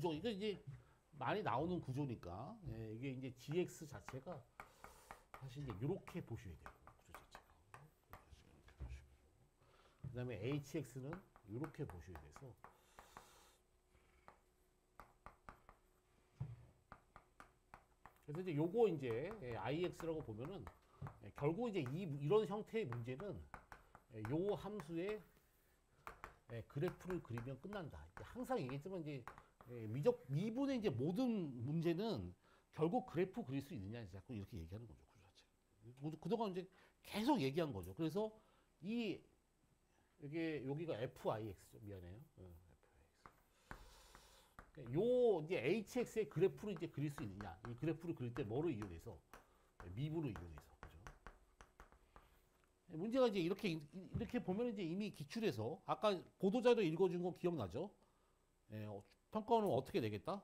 구조, 이거 이제 많이 나오는 구조니까, 예, 이게 이제 GX 자체가 사실 이제 이렇게 보셔야 돼요. 구조 자체가. 이렇게 보시고. 그 다음에 HX는 이렇게 보셔야 돼서. 그래서 이제 요거 이제 IX라고 보면은 결국 이제 이런 형태의 문제는 요 함수의 그래프를 그리면 끝난다. 항상 얘기했지만 이제 미분의 이제 모든 문제는 결국 그래프 그릴 수 있느냐 자꾸 이렇게 얘기하는 거죠. 구조 자체. 그동안 이제 계속 얘기한 거죠. 그래서 이 여기가 FIX죠. 미안해요. FIX. 요 이제 HX의 그래프를 이제 그릴 수 있느냐? 이 그래프를 그릴 때 뭐를 이용해서 미분을 이용해서. 그죠? 문제가 이제 이렇게 보면 이제 이미 기출에서 아까 보도자료 읽어준 거 기억나죠? 평가원은 어떻게 내겠다?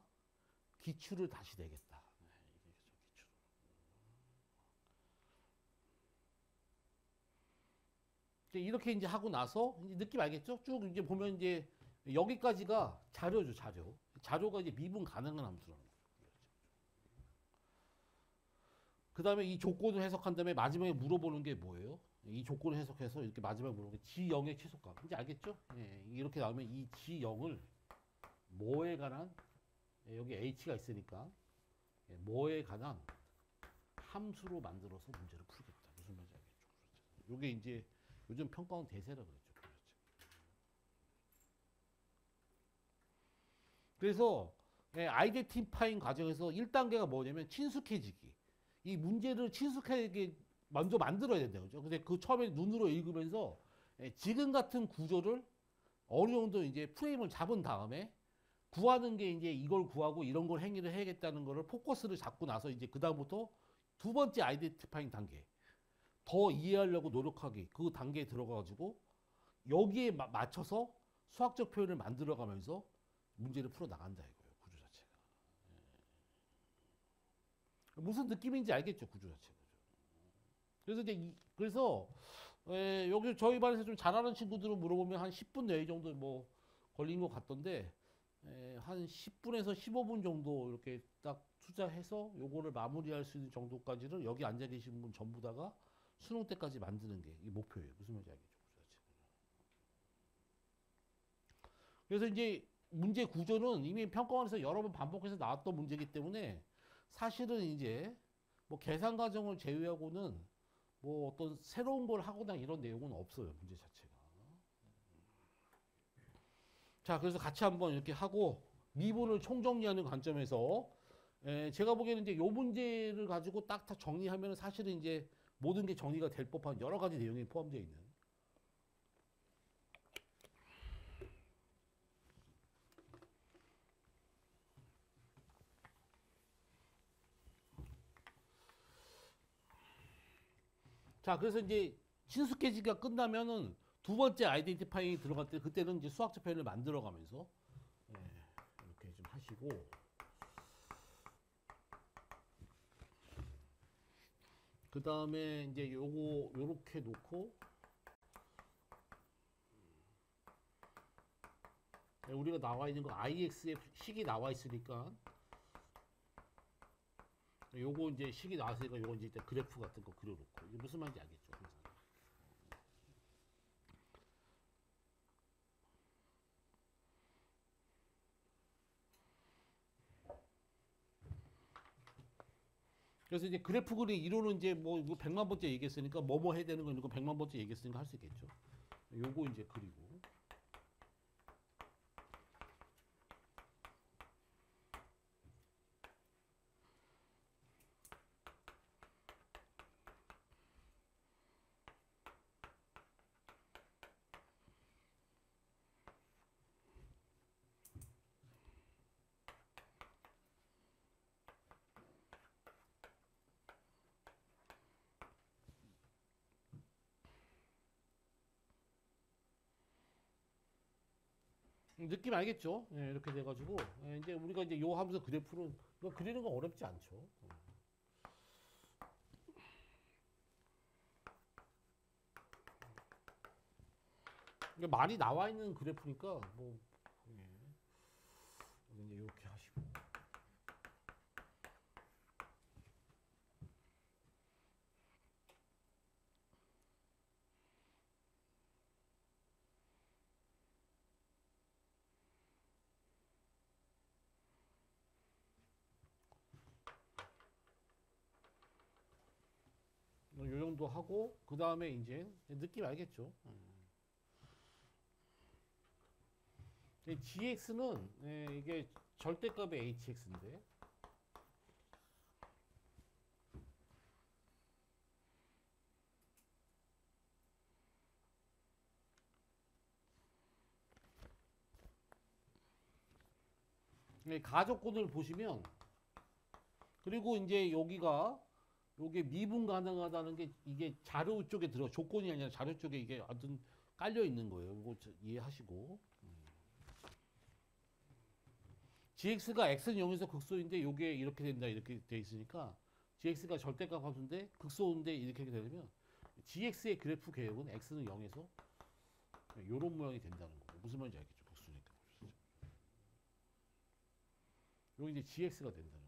기출을 다시 내겠다. 기출. 이렇게 이제 하고 나서 이제 느낌 알겠죠? 쭉 이제 보면 이제 여기까지가 자료죠, 자료. 자료가 이제 미분 가능한 함수라는 거예요. 그 다음에 이 조건을 해석한 다음에 마지막에 물어보는 게 뭐예요? 이 조건을 해석해서 이렇게 마지막에 물어보는 게 G0의 최소값. 이제 알겠죠? 예, 이렇게 나오면 이 G0을 뭐에 관한, 여기 H가 있으니까, 뭐에 관한 함수로 만들어서 문제를 풀겠다. 무슨 말인지 알겠죠? 그렇죠. 이게 이제 요즘 평가원 대세라 그랬죠. 그렇죠. 그래서 아이덴티파잉 과정에서 1단계가 뭐냐면 친숙해지기. 이 문제를 친숙하게 먼저 만들어야 된다. 그죠? 근데 그 처음에 눈으로 읽으면서 지금 같은 구조를 어느 정도 이제 프레임을 잡은 다음에 구하는 게 이제 이걸 구하고 이런 걸 행위를 해야겠다는 거를 포커스를 잡고 나서 이제 그다음부터 두 번째 아이덴티파잉 단계. 더 이해하려고 노력하기. 그 단계에 들어가가지고 여기에 맞춰서 수학적 표현을 만들어가면서 문제를 풀어 나간다 이거예요. 구조 자체가. 무슨 느낌인지 알겠죠, 구조 자체가. 그래서 이제 그래서 여기 저희 반에서 좀 잘하는 친구들은 물어보면 한 10분 내에 정도 뭐 걸린 것 같던데 한 10분에서 15분 정도 이렇게 딱 투자해서 요거를 마무리할 수 있는 정도까지를 여기 앉아 계신 분 전부 다가 수능 때까지 만드는 게 이 목표예요. 무슨 말인지 알겠죠, 구조 자체가. 그래서 이제 문제 구조는 이미 평가원에서 여러 번 반복해서 나왔던 문제이기 때문에 사실은 이제 뭐 계산 과정을 제외하고는 뭐 어떤 새로운 걸 하거나 이런 내용은 없어요. 문제 자체가. 자, 그래서 같이 한번 이렇게 하고 미분을 총정리하는 관점에서 제가 보기에는 이제 요 문제를 가지고 딱 다 정리하면 사실은 이제 모든 게 정리가 될 법한 여러 가지 내용이 포함되어 있는. 자, 그래서 이제 친숙해지기가 끝나면은 두 번째 아이덴티파잉이 들어갈 때 그때는 이제 수학적 표현을 만들어가면서 이렇게 좀 하시고 그 다음에 이제 요거 요렇게 놓고 우리가 나와 있는 거 IX의 식이 나와 있으니까 요거 이제 식이 나왔으니까 요거 이제 그래프 같은 거 그려놓고 이게 무슨 말인지 알겠죠? 그래서 이제 그래프 그리 이론은 이제 뭐 이거 100만 번째 얘기했으니까 뭐뭐 해야 되는 거 이거 100만 번째 얘기했으니까 할 수 있겠죠. 요거 이제 그리고 느낌 알겠죠? 이렇게 돼가지고 이제 우리가 이제 요 하면서 그래프는 이거 그리는 건 어렵지 않죠. 이게 많이 나와 있는 그래프니까 뭐 이제 이렇게 요 정도 하고 그 다음에 이제 느낌 알겠죠? GX는 이게 절대값의 HX인데 가조건을 보시면 그리고 이제 여기가 요게 미분 가능하다는 게 이게 자료 쪽에 들어 조건이 아니라 자료 쪽에 이게 아무튼 깔려 있는 거예요. 이거 이해하시고 GX가 X는 0에서 극소인데 요게 이렇게 된다 이렇게 돼 있으니까 GX가 절대값 함수인데 극소인데 이렇게 되면 GX의 그래프 개혁은 X는 0에서 요런 모양이 된다는 거고 무슨 말인지 알겠죠? 극소니까 여기 이제 GX가 된다는 거고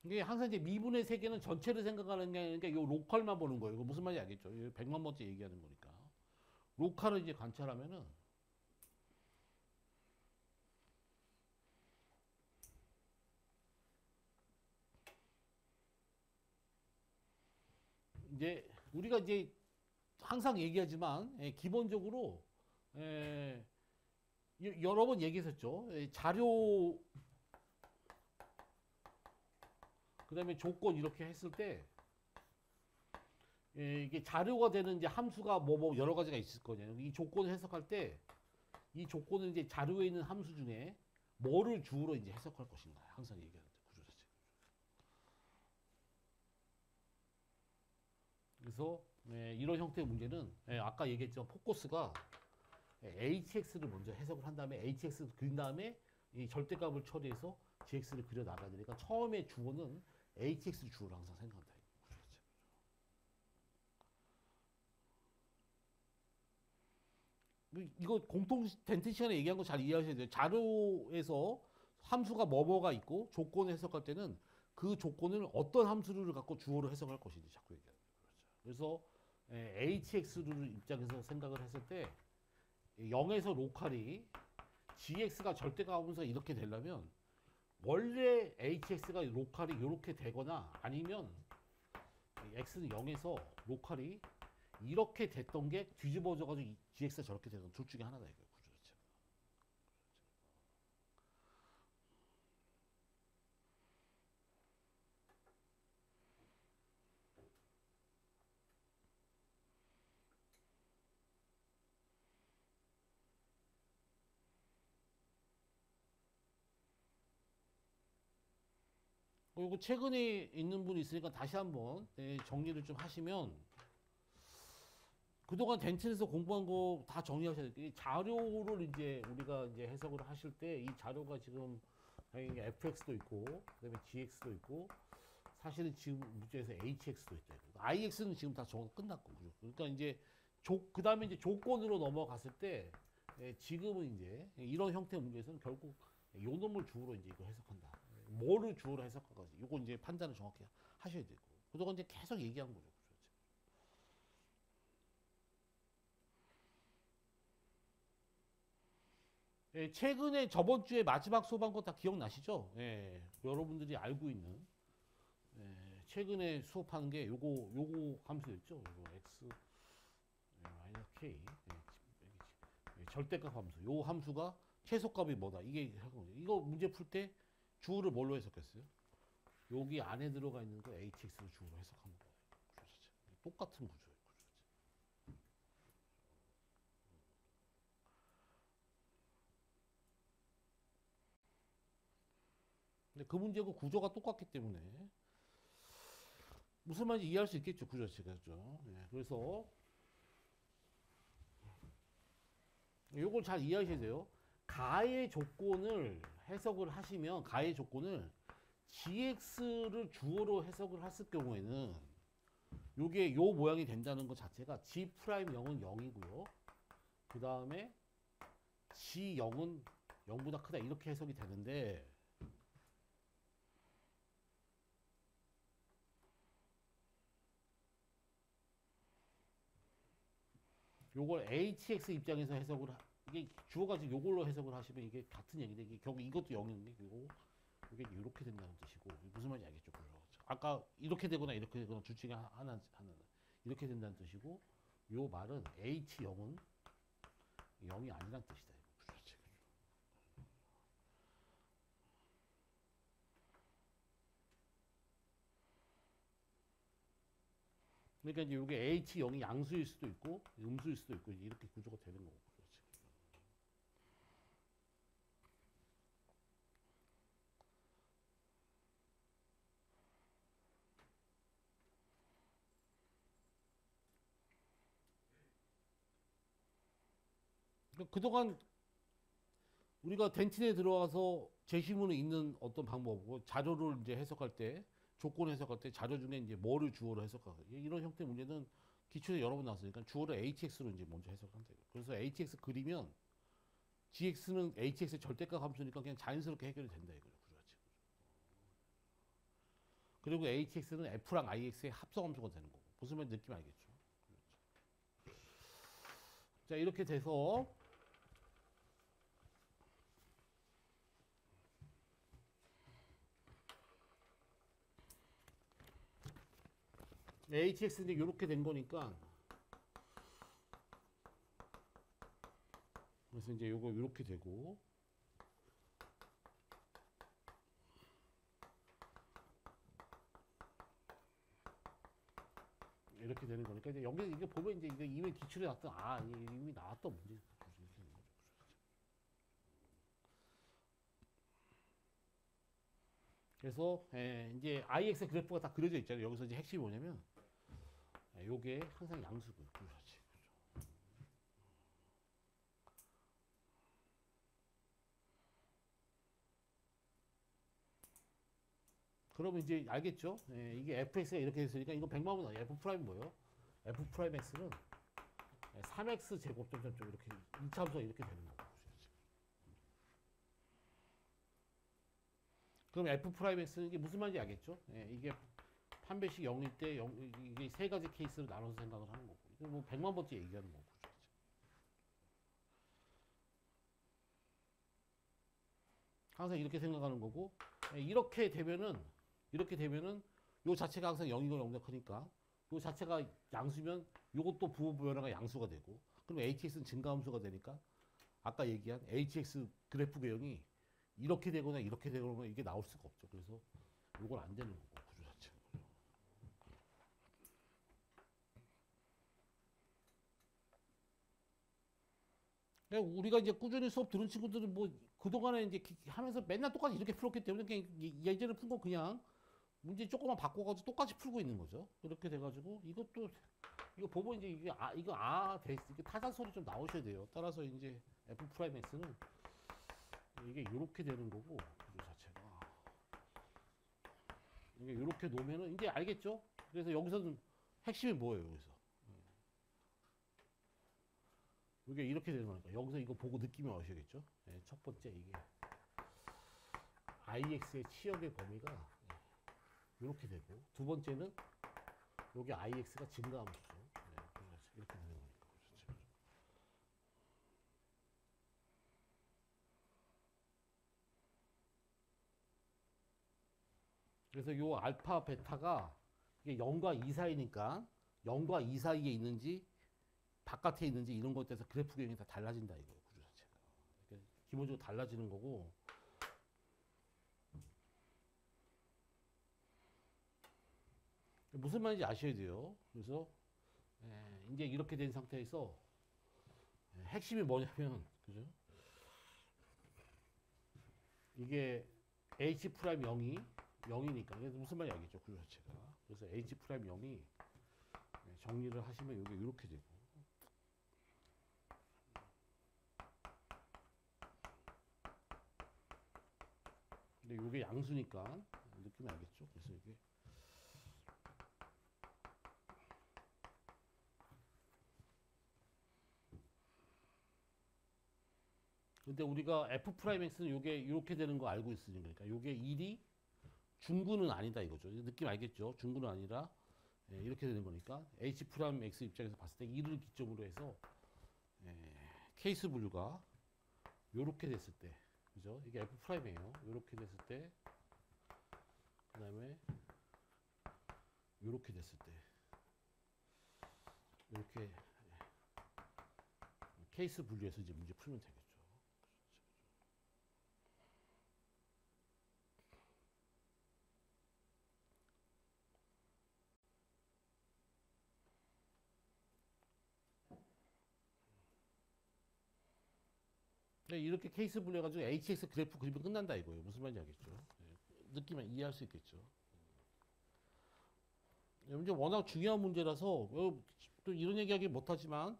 이게 항상 이제 미분의 세계는 전체를 생각하는 게 아니라 요 로컬만 보는 거예요. 이거 무슨 말인지 알겠죠? 100만 번째 얘기하는 거니까. 로컬을 이제 관찰하면은 이제 우리가 이제 항상 얘기하지만 기본적으로 여러 번 얘기했었죠. 자료 그다음에 조건 이렇게 했을 때 이게 자료가 되는 이제 함수가 뭐 여러 가지가 있을 거냐. 이 조건을 해석할 때 이 조건은 이제 자료에 있는 함수 중에 뭐를 주로 이제 해석할 것인가. 항상 얘기하는데 구조 자체. 그래서 이런 형태의 문제는 아까 얘기했지만 포커스가 HX를 먼저 해석을 한 다음에 HX를 그린 다음에 이 절대값을 처리해서 GX를 그려 나가야 되니까 처음에 주어는 HX 주어를 항상 생각한다. 이거 공통 덴트 시간에 얘기한 거 잘 이해하셔야 돼요. 자료에서 함수가 뭐뭐가 있고 조건을 해석할 때는 그 조건을 어떤 함수를 갖고 주어로 해석할 것인지 자꾸 얘기하는 거죠. 그래서 HX를 입장에서 생각을 했을 때 0에서 로컬이 GX가 절대값 함수가 이렇게 되려면 원래 HX가 로컬이 이렇게 되거나 아니면 X는 0에서 로컬이 이렇게 됐던 게 뒤집어져가지고 GX가 저렇게 되던 둘 중에 하나다 이거예요. 구조 자체가. 그리고 최근에 있는 분이 있으니까 다시 한번 정리를 좀 하시면 그동안 덴트에서 공부한 거 다 정리하셔야 돼요. 이 자료를 이제 우리가 이제 해석을 하실 때 이 자료가 지금 당연히 fx도 있고 그다음에 gx도 있고 사실은 지금 문제에서 hx도 있다. ix는 지금 다 적어 끝났고 그죠? 그러니까 이제 그다음에 이제 조건으로 넘어갔을 때 지금은 이제 이런 형태의 문제에서는 결국 요 놈을 주어로 이제 이거 해석한다. 뭐를 주어로 해석할 건지 이거 이제 판단을 정확히 하셔야 되고 그동안 이제 계속 얘기한 거죠. 최근에 저번 주에 마지막 수업한 거 다 기억나시죠? 여러분들이 알고 있는 최근에 수업하는 게 요거 함수였죠. 요거 x 마이너스 k 절대값 함수. 요 함수가 최소값이 뭐다. 이게 이거 문제 풀 때 주어를 뭘로 해석했어요? 여기 안에 들어가 있는 거 hx를 주어로 해석하는 거예요. 똑같은 구조예요. 근데 그 문제고 구조가 똑같기 때문에 무슨 말인지 이해할 수 있겠죠, 구조 자체가. 그래서 이걸 잘 이해하셔야 돼요. 가의 조건을 해석을 하시면 가의 조건을 gx를 주어로 해석을 했을 경우에는 요게 요 모양이 된다는 것 자체가 g 프라임 0은 0이고요. 그 다음에 g 0은 0보다 크다 이렇게 해석이 되는데 요걸 hx 입장에서 해석을 이게 주어가 지금 요걸로 해석을 하시면 이게 같은 얘기인데 이게 결국 이것도 0인데 그리고 이게 이렇게 된다는 뜻이고 무슨 말인지 알겠죠? 아까 이렇게 되거나 이렇게 되거나 둘 중에 하나 이렇게 된다는 뜻이고 요 말은 H0은 0이 아니란 뜻이다. 그렇지. 그러니까 이제 이게 H0이 양수일 수도 있고 음수일 수도 있고 이렇게 구조가 되는 거고. 그렇지. 그러니까 그동안 우리가 덴틴에 들어와서 제시문을 읽는 어떤 방법이고 자료를 이제 해석할 때 조건 해석할 때 자료 중에 이제 뭐를 주어로 해석하고 이런 형태의 문제는 기출에 여러 번 나왔으니까 주어를 HX로 이제 먼저 해석한다. 그래서 HX 그리면 GX는 HX의 절대값 함수니까 그냥 자연스럽게 해결이 된다 이거죠. 그렇지. 그리고 HX는 F랑 IX의 합성 함수가 되는 거고. 무슨 말인지 느낌 알겠죠? 그렇죠. 자, 이렇게 돼서 HX는 이렇게 된 거니까 그래서 이제 요거 이렇게 되고 이렇게 되는 거니까 이제 여기 이게 보면 이제 이게 이미 기출에 나왔던 이미 나왔던 문제. 그래서 이제 IX 그래프가 다 그려져 있잖아요. 여기서 이제 핵심이 뭐냐면 요게 항상 양수고요. 그렇지. 그러면 이제 알겠죠? 이게 fx가 이렇게 됐으니까 이거 100만 원 f 프라임 뭐예요? f 프라임 x는 3x 제곱 점점점 이렇게 2차 함수가 이렇게 되는 거고. 그럼 f 프라임 x는 이게 무슨 말인지 알겠죠? 이게 판별식 0일 때 이게 세 가지 케이스로 나눠서 생각을 하는 거고. 이거 뭐 100만 번째 얘기하는 거고. 항상 이렇게 생각하는 거고. 이렇게 되면은 요 자체가 항상 0이고 0이 크니까 요 자체가 양수면 요것도 부호 변화가 양수가 되고 그럼 hx는 증가함수가 되니까 아까 얘기한 hx 그래프 개형이 이렇게 되거나 이렇게 되거나 이게 나올 수가 없죠. 그래서 요건 안 되는 거고 구조 자체가. 우리가 이제 꾸준히 수업 들은 친구들은 뭐 그동안에 이제 하면서 맨날 똑같이 이렇게 풀었기 때문에 그냥 예전에 푼 거 그냥 문제 조금만 바꿔가지고 똑같이 풀고 있는 거죠. 그렇게 돼가지고 이것도 이거 보고 이제 이게 타자 소리 좀 나오셔야 돼요. 따라서 이제 F 프라임 X는 이게 이렇게 되는 거고 구조 자체가 이게 이렇게 놓으면은 이제 알겠죠? 그래서 여기서는 핵심이 뭐예요? 여기서 이게 이렇게 되는 거니까 여기서 이거 보고 느낌이 오셔야겠죠? 첫 번째 이게 IX의 치역의 범위가 이렇게 되고 두 번째는 여기 IX가 증가함수죠. 이렇게 되는 거니까. 그렇죠. 그래서 요 알파 베타가 이게 0과 2 사이니까 0과 2 사이에 있는지 바깥에 있는지 이런 것에 대해서 그래프 개형이 다 달라진다 이거예요. 구조 자체가. 그러니까 기본적으로 달라지는 거고 무슨 말인지 아셔야 돼요. 그래서 이제 이렇게 된 상태에서 핵심이 뭐냐면 그죠? 이게 h 프라임 0이니까 무슨 말인지 알겠죠? 구조 자체가. 그래서 h 프라임 0이 정리를 하시면 이게 이렇게 되고 근데 이게 양수니까 느낌이 알겠죠? 그래서 이게 근데 우리가 f 프라임 x는 이게 이렇게 되는 거 알고 있으니까 그러니까 이게 1이 중구는 아니다 이거죠. 느낌 알겠죠? 중구는 아니라 이렇게 되는 거니까 h 프라임 x 입장에서 봤을 때 1을 기점으로 해서 케이스 분류가 요렇게 됐을 때, 그죠? 이게 F 프라임이에요. 요렇게 됐을 때, 그 다음에 요렇게 됐을 때, 이렇게 케이스 분류해서 이제 문제 풀면 되겠죠. 네, 이렇게 케이스 분류해가지고 HX 그래프 그리면 끝난다 이거예요. 무슨 말인지 알겠죠? 네, 느낌만 이해할 수 있겠죠. 이 문제 워낙 중요한 문제라서 또 이런 얘기하기 못하지만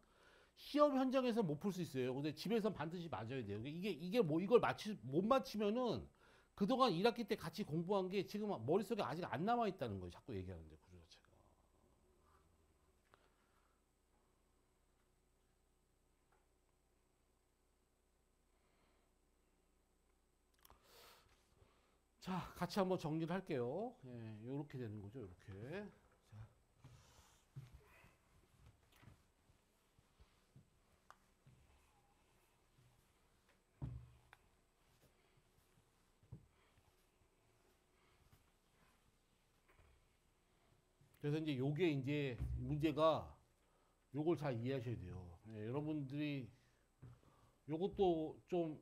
시험 현장에서 못 풀 수 있어요. 근데 집에서 반드시 맞아야 돼요. 이게 뭐 이걸 못 맞히면은 그동안 1학기 때 같이 공부한 게 지금 머릿속에 아직 안 남아 있다는 거예요. 자꾸 얘기하는데 구조 자체가. 자, 같이 한번 정리를 할게요. 예, 요렇게 되는 거죠. 요렇게. 그래서 이제 요게 이제 문제가 요걸 잘 이해하셔야 돼요. 예, 여러분들이 요것도 좀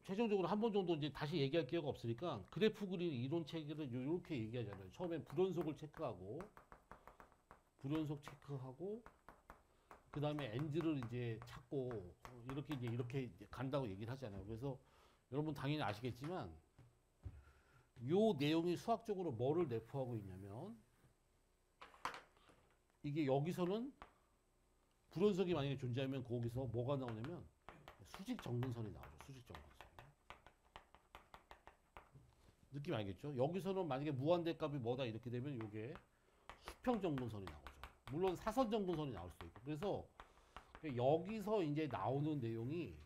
최종적으로 한 번 정도 이제 다시 얘기할 기회가 없으니까 그래프 그리는 이론 체계를 요렇게 얘기하잖아요. 처음엔 불연속을 체크하고 불연속 체크하고 그 다음에 엔드를 이제 찾고 이렇게 이제 간다고 얘기를 하잖아요. 그래서 여러분 당연히 아시겠지만 요 내용이 수학적으로 뭐를 내포하고 있냐면 이게 여기서는 불연속이 만약에 존재하면 거기서 뭐가 나오냐면 수직 정근선이 나오죠. 수직 정근선. 느낌 알겠죠? 여기서는 만약에 무한대 값이 뭐다 이렇게 되면 이게 수평 정근선이 나오죠. 물론 사선 정근선이 나올 수도 있고. 그래서 여기서 이제 나오는 내용이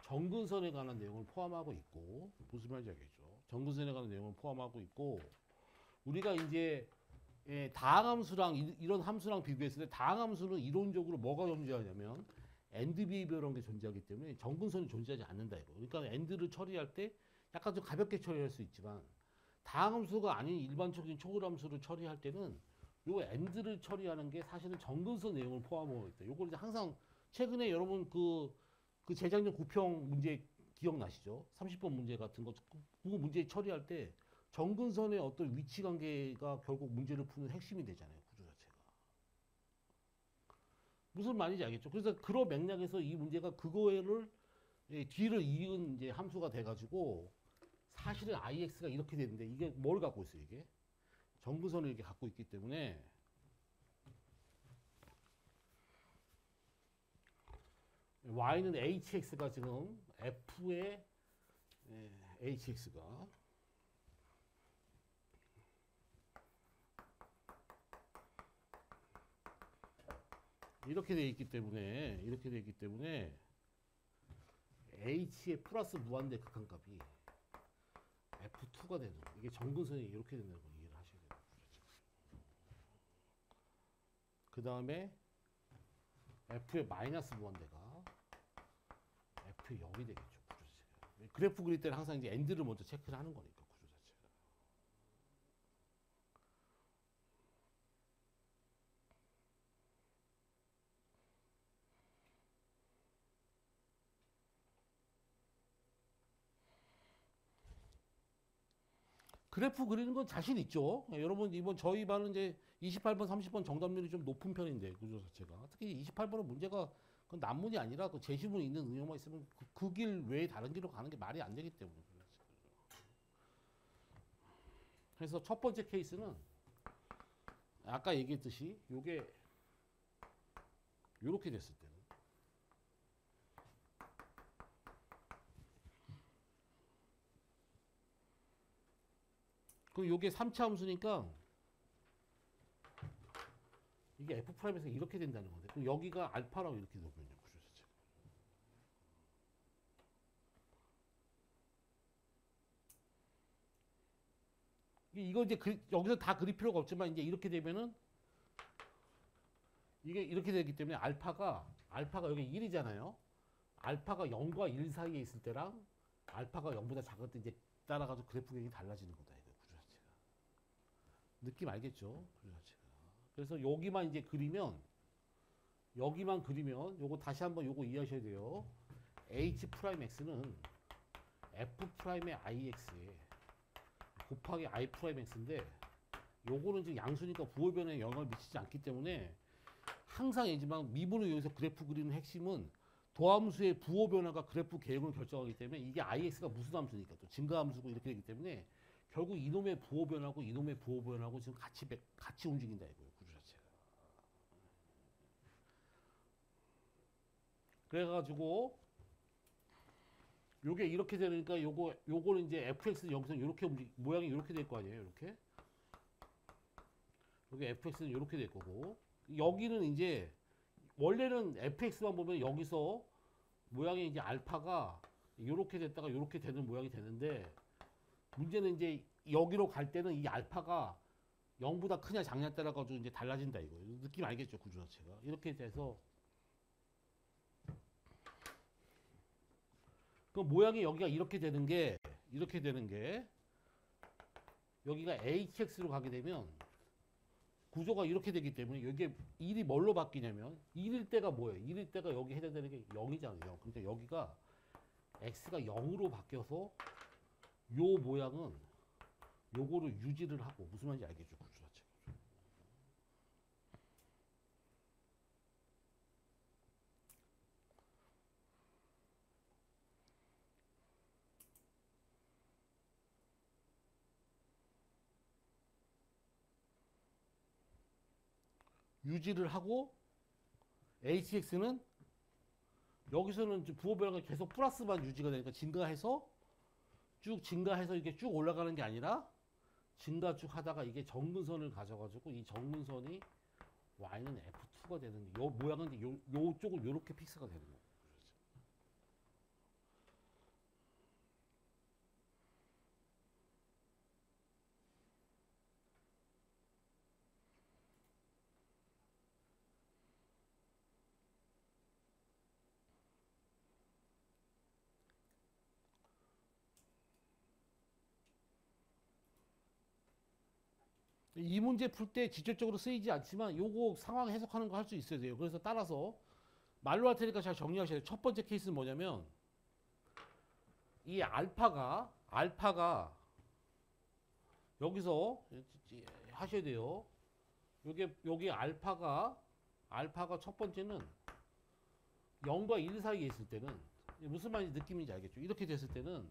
정근선에 관한 내용을 포함하고 있고, 무슨 말인지 알겠죠? 정근선에 관한 내용을 포함하고 있고, 우리가 이제 다항함수랑 이런 함수랑 비교했을 때 다항함수는 이론적으로 뭐가 존재하냐면 엔드 비헤비어라는 게 존재하기 때문에 정근선이 존재하지 않는다 이거. 그러니까 엔드를 처리할 때 약간 좀 가볍게 처리할 수 있지만 다항함수가 아닌 일반적인 초월함수를 처리할 때는 요 엔드를 처리하는 게 사실은 정근선 내용을 포함하고 있다. 요걸 이제 항상 최근에 여러분 그 재작년 구평 문제 기억나시죠? 30번 문제 같은 거 그 문제 처리할 때 정근선의 어떤 위치 관계가 결국 문제를 푸는 핵심이 되잖아요. 구조 자체가. 무슨 말인지 알겠죠? 그래서 그런 맥락에서 이 문제가 그거를 뒤를 이은 이제 함수가 돼가지고 사실은 IX가 이렇게 되는데 이게 뭘 갖고 있어요? 이게 정근선을 이렇게 갖고 있기 때문에 Y는 HX가 지금 F의 HX가 이렇게 돼 있기 때문에 H의 플러스 무한대 극한값이 F2가 되는 거. 이게 정근선이 이렇게 된다는 걸 이해를 하셔야 돼요. 그 다음에 F의 마이너스 무한대가 F의 0이 되겠죠. 구조 자체가. 그래프 그릴 때는 항상 이제 엔드를 먼저 체크를 하는 거니까 구조 자체가. 그래프 그리는 건 자신 있죠. 여러분 이번 저희 반은 이제 28번, 30번 정답률이 좀 높은 편인데 구조 자체가 특히 28번은 문제가 그 난문이 아니라 그 제시문에 있는 응용만 있으면 그 길 외에 다른 길로 가는 게 말이 안 되기 때문에. 그래서 첫 번째 케이스는 아까 얘기했듯이 요게 요렇게 됐을 때는 그 요게 3차 함수니까 이게 F 프라임에서 이렇게 된다는 건데 그럼 여기가 알파라고 이렇게 되거든요. 구조 자체가. 이거 이제 여기서 다 그릴 필요가 없지만 이제 이렇게 되면은 이게 이렇게 되기 때문에 알파가 여기 1이잖아요. 알파가 0과 1 사이에 있을 때랑 알파가 0보다 작을 때 이제 따라가지고 그래프 궤적이 달라지는 거다. 이거 구조 자체가. 느낌 알겠죠? 구조 자체가. 그래서 여기만 이제 그리면 여기만 그리면 요거 다시 한번 요거 이해하셔야 돼요. H 프라임 X는 F 프라임의 IX에 곱하기 I 프라임 X인데 요거는 지금 양수니까 부호 변화에 영향을 미치지 않기 때문에 항상 얘지만 미분을 이용해서 그래프 그리는 핵심은 도함수의 부호 변화가 그래프 계획을 결정하기 때문에 이게 IX가 무슨 함수니까 또 증가함수고 이렇게 되기 때문에 결국 이놈의 부호 변화고 이놈의 부호 변화고 지금 같이 움직인다 이거예요. 구조 자체가. 그래가지고 요게 이렇게 되니까 요거는 이제 fx는 여기서 이렇게 모양이 이렇게 될 거 아니에요. 이렇게. 요게 fx는 이렇게 될 거고 여기는 이제 원래는 fx만 보면 여기서 모양이 이제 알파가 이렇게 됐다가 이렇게 되는 모양이 되는데 문제는 이제 여기로 갈 때는 이 알파가 0보다 크냐 작냐 따라 가지고 이제 달라진다 이거. 느낌 알겠죠? 구조 자체가. 이렇게 돼서 그 모양이 여기가 이렇게 되는 게 여기가 hx로 가게 되면 구조가 이렇게 되기 때문에 여기에 1이 뭘로 바뀌냐면 1일 때가 뭐예요? 1일 때가 여기 해당되는 게 0이잖아요. 0. 근데 여기가 x가 0으로 바뀌어서 요 모양은 요거를 유지를 하고 무슨 말인지 알겠죠? 구조 자체가. 유지를 하고 hx는 여기서는 부호 변화가 계속 플러스만 유지가 되니까 증가해서 이게 쭉 올라가는 게 아니라 증가 쭉 하다가 이게 정근선을 가져가지고 이 정근선이 y는 f2가 되는 요 모양은 이제 요쪽을 요렇게 픽스가 되는 거예요. 이 문제 풀 때 직접적으로 쓰이지 않지만 요거 상황 해석하는 거 할 수 있어야 돼요. 그래서 따라서 말로 할 테니까 잘 정리하셔야 돼요. 첫 번째 케이스는 뭐냐면 이 알파가 여기서 하셔야 돼요. 요게 알파가 첫 번째는 0과 1 사이에 있을 때는 무슨 말인지 느낌인지 알겠죠? 이렇게 됐을 때는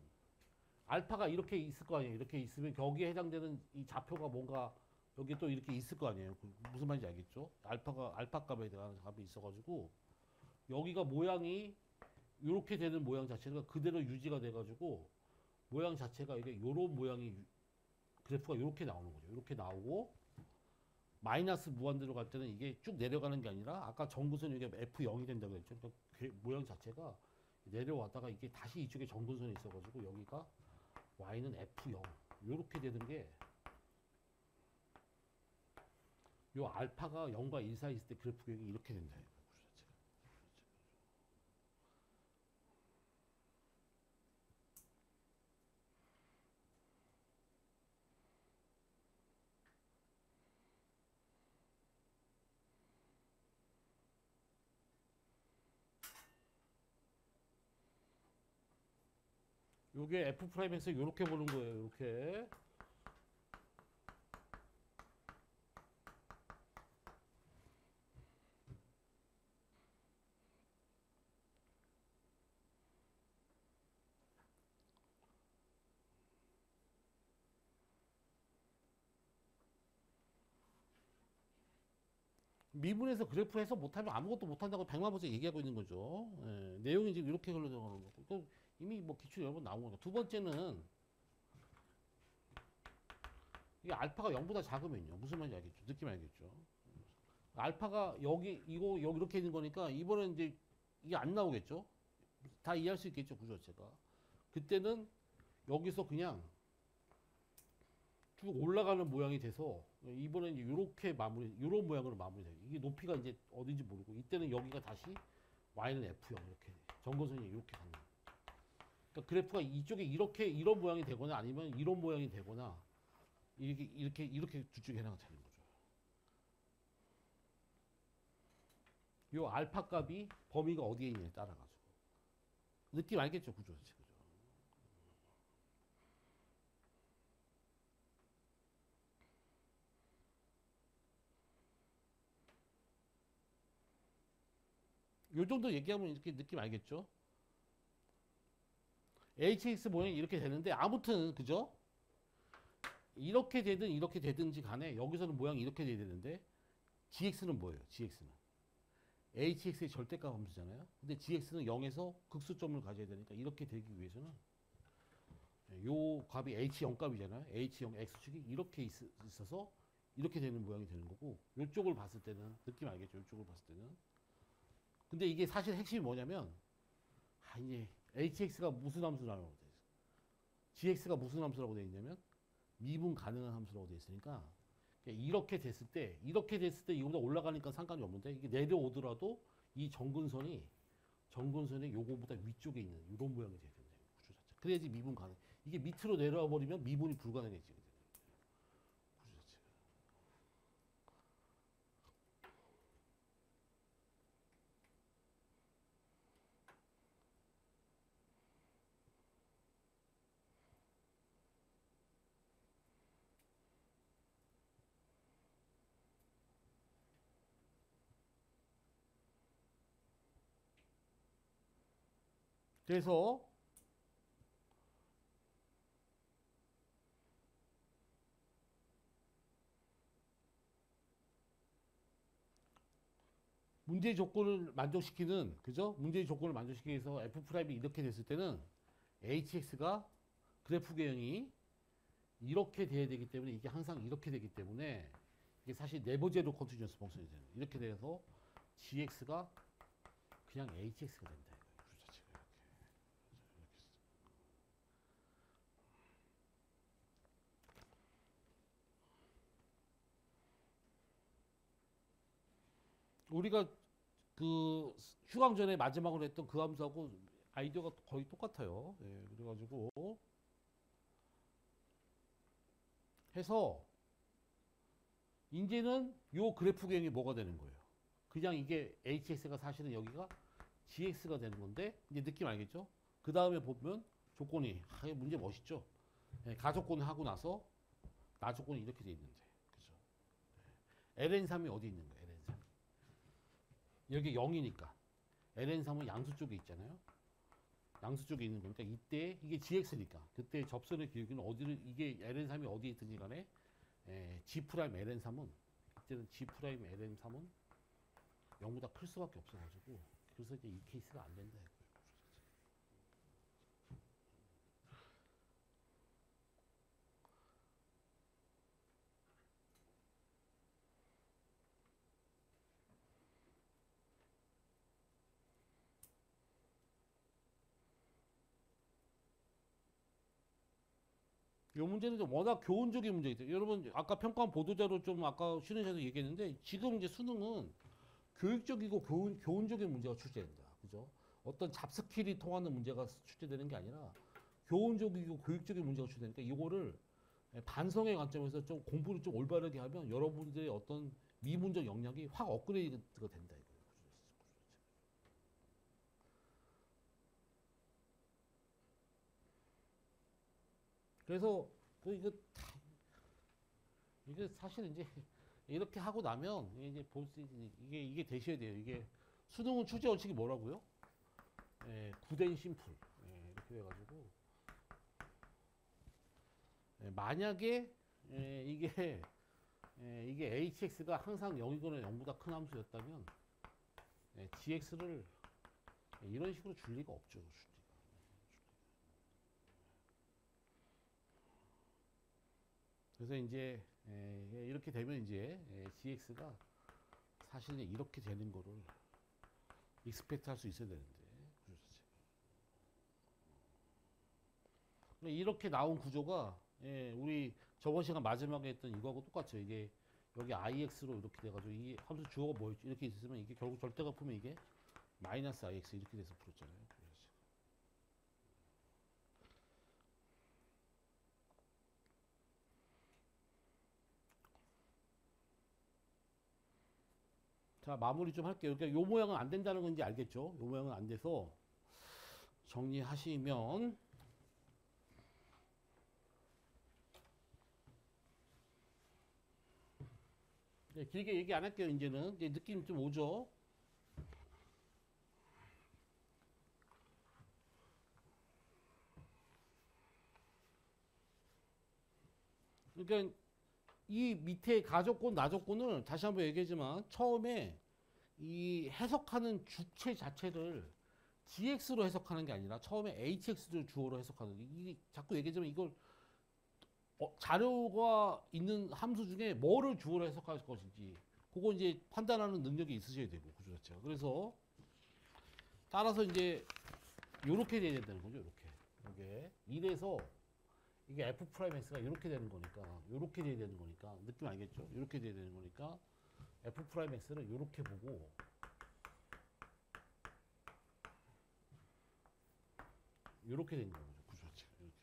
알파가 이렇게 있을 거 아니에요. 이렇게 있으면 거기에 해당되는 이 좌표가 뭔가 여기 또 이렇게 있을 거 아니에요. 무슨 말인지 알겠죠? 알파 값에 대한 값이 있어가지고 여기가 모양이 이렇게 되는 모양 자체가 그대로 유지가 돼가지고 모양 자체가 이게 요런 모양이 그래프가 이렇게 나오는 거죠. 이렇게 나오고 마이너스 무한대로 갈 때는 이게 쭉 내려가는 게 아니라 아까 정근선 이게 F0이 된다고 했죠. 그러니까 모양 자체가 내려왔다가 이게 다시 이쪽에 정근선이 있어가지고 여기가 Y는 F0 이렇게 되는 게 요 알파가 0과 1 사이 있을 때 그래프 계획이 이렇게 된다. 요게 F 프라임에서 이렇게 보는 거예요. 이렇게. 미분에서 그래프 해서 못하면 아무것도 못한다고 100만 번째 얘기하고 있는 거죠. 예, 내용이 지금 이렇게 흘러가는 거고. 이미 뭐 기출 여러 번 나온 거죠. 두 번째는 이 알파가 0보다 작으면요. 무슨 말인지 알겠죠? 느낌 알겠죠? 알파가 여기 이렇게 있는 거니까 이번엔 이제 이게 안 나오겠죠? 다 이해할 수 있겠죠? 구조 자체가. 그때는 여기서 그냥 쭉 올라가는 모양이 돼서 이번엔 이렇게 이런 모양으로 마무리돼요. 이게 높이가 이제 어딘지 모르고 이때는 여기가 다시 y는 f0 이렇게 정근선이 이렇게 가는 거예요. 그러니까 그래프가 이쪽에 이렇게 이런 모양이 되거나 아니면 이런 모양이 되거나 이렇게 두 쪽이 하나가 되는 거죠. 요 알파 값이 범위가 어디에 있느냐에 따라 가지고 느낌 알겠죠, 구조 자체. 그죠? 요 정도 얘기하면 이렇게 느낌 알겠죠? HX 모양이 이렇게 되는데 아무튼 그죠? 이렇게 되든 이렇게 되든지 간에 여기서는 모양이 이렇게 돼야 되는데 GX는 뭐예요? GX는 HX의 절대값 함수잖아요. 근데 GX는 0에서 극수점을 가져야 되니까 이렇게 되기 위해서는 요 값이 H0 값이잖아요. H0 X축이 이렇게 있어서 이렇게 되는 모양이 되는 거고 요쪽을 봤을 때는 느낌 알겠죠? 요쪽을 봤을 때는 근데 이게 사실 핵심이 뭐냐면 이제 HX가 무슨 함수라고 돼 있어? GX가 무슨 함수라고 돼 있냐면 미분 가능한 함수라고 돼 있으니까 이렇게 됐을 때 이거보다 올라가니까 상관이 없는데 이게 내려오더라도 이 정근선이 요거보다 위쪽에 있는 이런 모양이 돼야 된다. 구조 자체. 그래야지 미분 가능. 이게 밑으로 내려와 버리면 미분이 불가능해지거든요. 구조 자체가. 그래서 문제의 조건을 만족시키는 그죠? 문제의 조건을 만족시키기 위해서 f 프라임이 이렇게 됐을 때는 hx가 그래프 개형이 이렇게 돼야 되기 때문에 이게 항상 이렇게 되기 때문에 이게 사실 네버제로 컨티뉴어스 펑션이 되는 거예요. 이렇게 돼서 gx가 그냥 hx가 된다 이거예요. 구조 자체가 이렇게. 우리가 그 휴강 전에 마지막으로 했던 그 함수하고 아이디어가 거의 똑같아요. 예, 그래가지고 해서 이제는 요 그래프 개형이 뭐가 되는 거예요? 그냥 이게 hx가 사실은 여기가 gx가 되는 건데 이제 느낌 알겠죠? 그 다음에 보면 조건이 문제 멋있죠? 예, 가조건을 하고 나서 나조건이 이렇게 돼 있는데 그죠? ln3이 어디 있는 거예요? ln3 여기 0이니까 ln3은 양수 쪽에 있잖아요. 양수 쪽에 있는 거니까 이때 이게 gx니까 그때 접선의 기울기는 어디를 이게 ln3이 어디에 있든지 간에 g 프라임 ln3은 이때는 g 프라임 ln3은 0보다 클 수밖에 없어가지고 그래서 이제 이 케이스가 안 된다 이거예요. 이 문제는 좀 워낙 교훈적인 문제이죠. 여러분 아까 평가원 보도자료 좀 아까 쉬는 시간에 얘기했는데 지금 이제 수능은 교육적이고 교훈적인 문제가 출제된다. 그죠? 어떤 잡스킬이 통하는 문제가 출제되는 게 아니라 교훈적이고 교육적인 문제가 출제되니까 이거를 반성의 관점에서 좀 공부를 좀 올바르게 하면 여러분들의 어떤 미문적 역량이 확 업그레이드가 된다. 이거예요. 그래서 그 이게 사실 이제 이렇게 하고 나면 이제 볼 수 이게 되셔야 돼요. 이게 수능은 출제 원칙이 뭐라고요? 구된 심플 이렇게 돼가지고 만약에 이게 hx가 항상 0이거나 0보다 큰 함수였다면 gx를 이런 식으로 줄 리가 없죠. 그래서 이제 이렇게 되면 이제 gx가 사실 이렇게 되는 거를 익스펙트 할 수 있어야 되는데 이렇게 나온 구조가 우리 저번 시간 마지막에 했던 이거하고 똑같죠. 이게 여기 ix로 이렇게 돼가지고 이 함수 주어가 뭐였지? 이렇게 있으면 이게 결국 절대값 보면 이게 마이너스 IX 이렇게 돼서 풀었잖아요. 자, 마무리 좀 할게요. 그러니까 요 모양은 안 된다는 건지 알겠죠? 요 모양은 안 돼서 정리하시면 길게 얘기 안 할게요. 이제는 이제 느낌 좀 오죠? 그러니까 이 밑에 가족권, 나족권을 다시 한번 얘기하지만 처음에 이 해석하는 주체 자체를 GX로 해석하는 게 아니라 처음에 HX를 주어로 해석하는 이 자꾸 얘기하지만 이걸 자료가 있는 함수 중에 뭐를 주어로 해석할 것인지 그거 이제 판단하는 능력이 있으셔야 되고 구조 자체가. 그래서 따라서 이제 요렇게 돼야 된다는 거죠. 요렇게. 이게 이래서 이게 F 프라임 X가 이렇게 되는 거니까 요렇게 돼야 되는 거니까 느낌 알겠죠? 이렇게 돼야 되는 거니까 F 프라임 X를 이렇게 보고 이렇게 된 거죠. 구조 자체가 이렇게.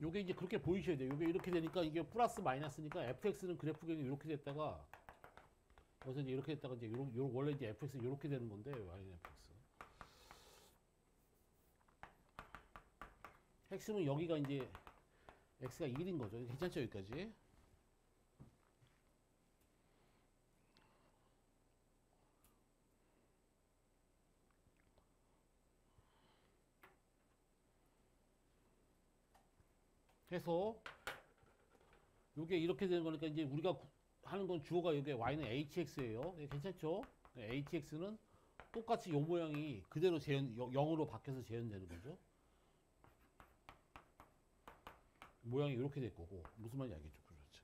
요게 이제 그렇게 보이셔야 돼요. 요게 이렇게 되니까 이게 플러스 마이너스니까 fx는 그래프 그림이 이렇게 됐다가 그래서 이제 이렇게 됐다가 이제 요런 원래 이제 fx 이렇게 되는 건데 y는 fx. 핵심은 여기가 이제 x가 1인 거죠. 괜찮죠 여기까지? 해서 요게 이렇게 되는 거니까 이제 우리가 하는 건 주어가 여기 y는 hx예요. 괜찮죠? hx는 똑같이 요 모양이 그대로 재현 0으로 바뀌어서 재현되는 거죠. 모양이 이렇게 될 거고 무슨 말인지 알겠죠? 그렇죠.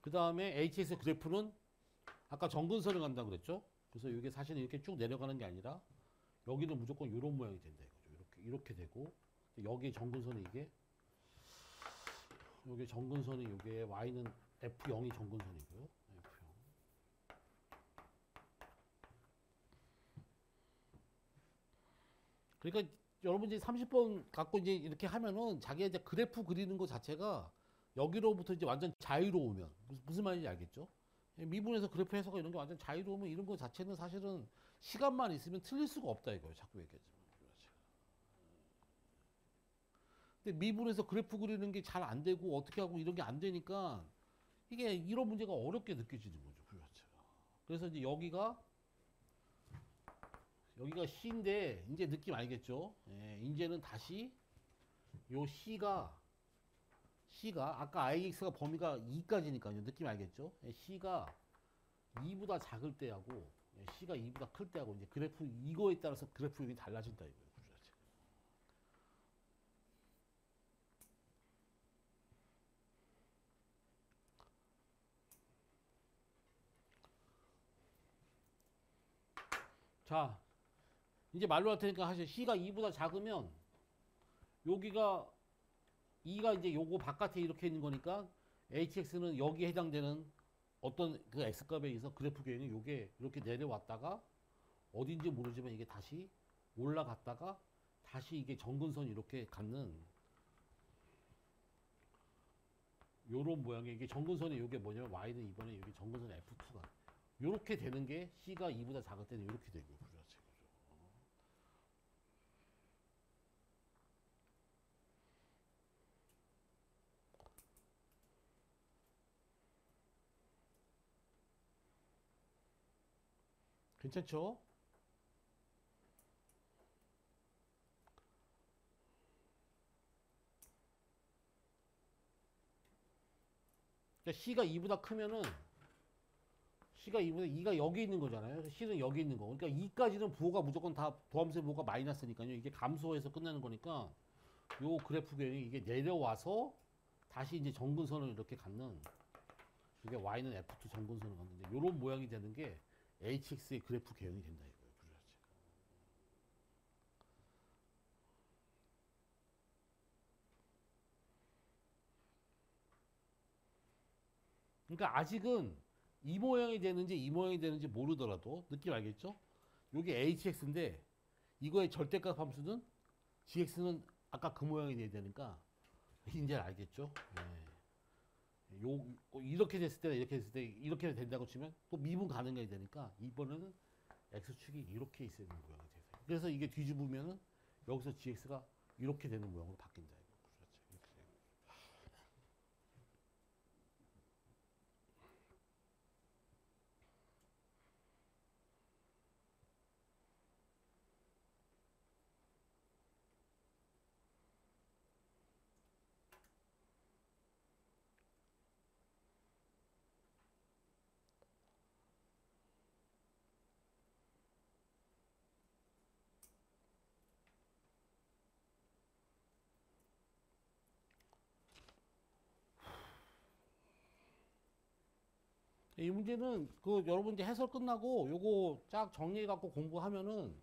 그 다음에 hx 그래프는 아까 정근선을 간다고 그랬죠? 그래서 이게 사실은 이렇게 쭉 내려가는 게 아니라 여기는 무조건 이런 모양이 된다 이거죠. 이렇게 되고 여기 정근선이 이게 여기 정근선이 이게 y는 f0이 정근선이고요. f0. 그러니까 여러분들이 30번 갖고 이제 이렇게 하면은 자기가 이제 그래프 그리는 것 자체가 여기로부터 이제 완전 자유로우면 무슨 말인지 알겠죠? 미분에서 그래프 해석가 이런 게 완전 자유로우면 이런 거 자체는 사실은 시간만 있으면 틀릴 수가 없다 이거예요. 자꾸 얘기하지만. 근데 미분에서 그래프 그리는 게 잘 안 되고 어떻게 하고 이런 게 안 되니까 이게 이런 문제가 어렵게 느껴지는 거죠. 그 자체가. 그래서 이제 여기가 C인데 이제 느낌 알겠죠? 예, 이제는 다시 요 C가 아까 IX가 범위가 2까지니까요. 느낌 알겠죠? 예, C가 2보다 작을 때하고 예, C가 2보다 클 때하고 이제 그래프 이거에 따라서 그래프 유형이 달라진다 이거예요. 구조 자체가. 자, 이제 말로 할 테니까 하세요. C가 2보다 작으면 여기가 2가 이제 요거 바깥에 이렇게 있는 거니까 HX는 여기에 해당되는 어떤 그 X값에 의해서 그래프 유형이 요게 이렇게 내려왔다가 어딘지 모르지만 이게 다시 올라갔다가 다시 이게 정근선 이렇게 갖는 요런 모양의 이게 정근선이 요게 뭐냐면 Y는 이번에 여기 정근선 F2가 요렇게 되는 게 C가 2보다 작을 때는 요렇게 되고 구조 자체가. 괜찮죠? 그러니까 C가 2보다 크면은 C가 2보다 2가 여기 있는 거잖아요. 그래서 C는 여기 있는 거. 그러니까 2까지는 부호가 무조건 다 도함수의 부호가 마이너스니까요. 이게 감소해서 끝나는 거니까 요 그래프 개형이 이게 내려와서 다시 이제 정근선을 이렇게 갖는 이게 Y는 F2 정근선을 갖는데 요런 모양이 되는 게 HX의 그래프 개형이 된다 이거예요. 그렇죠. 그러니까 아직은 이 모양이 되는지 이 모양이 되는지 모르더라도 느낌 알겠죠? 요게 HX인데 이거의 절대값 함수는 GX는 아까 그 모양이 돼야 되니까 이제 알겠죠? 요 이렇게 됐을 때나 이렇게 됐을 때 이렇게 된다고 치면 또 미분 가능해야 되니까 이번에는 x축이 이렇게 있어야 되는 모양이 돼요. 그래서 이게 뒤집으면은 여기서 gx가 이렇게 되는 모양으로 바뀐다. 그렇죠. 이 문제는 그 여러분 이제 해설 끝나고 요거 쫙 정리해 갖고 공부하면은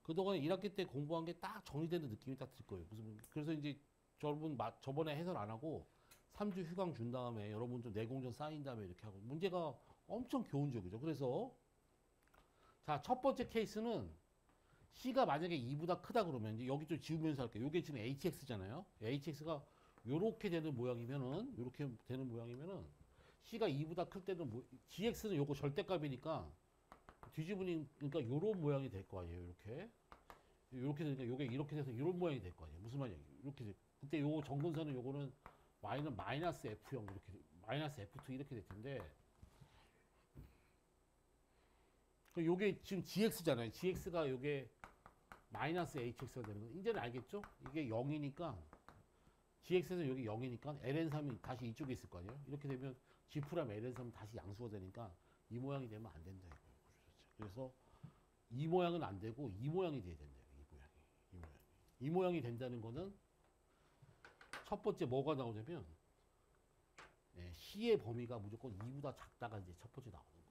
그동안 1학기 때 공부한 게 딱 정리되는 느낌이 딱 들 거예요. 그래서 이제 여러분 저번에 해설 안 하고 3주 휴강 준 다음에 여러분 좀 내공전 쌓인 다음에 이렇게 하고 문제가 엄청 교훈적이죠. 그래서 자, 첫 번째 케이스는 C가 만약에 2보다 크다 그러면 이제 여기 좀 지우면서 할게요. 요게 지금 HX잖아요. HX가 요렇게 되는 모양이면은 요렇게 되는 모양이면은 C가 2보다 클 때는 GX는 요거 절대값이니까 뒤집으니까 요런 모양이 될 거 아니에요. 요렇게 되니까 요게 이렇게 돼서 요런 모양이 될 거 아니에요. 무슨 말이에요? 이렇게 그때 요 정근선은 요거는 Y는 마이너스 F0 이렇게 마이너스 F2 이렇게 될 텐데 요게 지금 GX잖아요. GX가 요게 마이너스 HX가 되는 거. 이제는 알겠죠? 이게 0이니까 GX에서 여기 0이니까 LN3이 다시 이쪽에 있을 거 아니에요? 이렇게 되면 G 프라임 LN3은 다시 양수가 되니까 이 모양이 되면 안 된다 이거예요. 그래서 이 모양은 안 되고 이 모양이 돼야 된다. 이 모양이 된다는 거는 첫 번째 뭐가 나오냐면 C의 범위가 무조건 2보다 작다가 이제 첫 번째 나오는 거예요.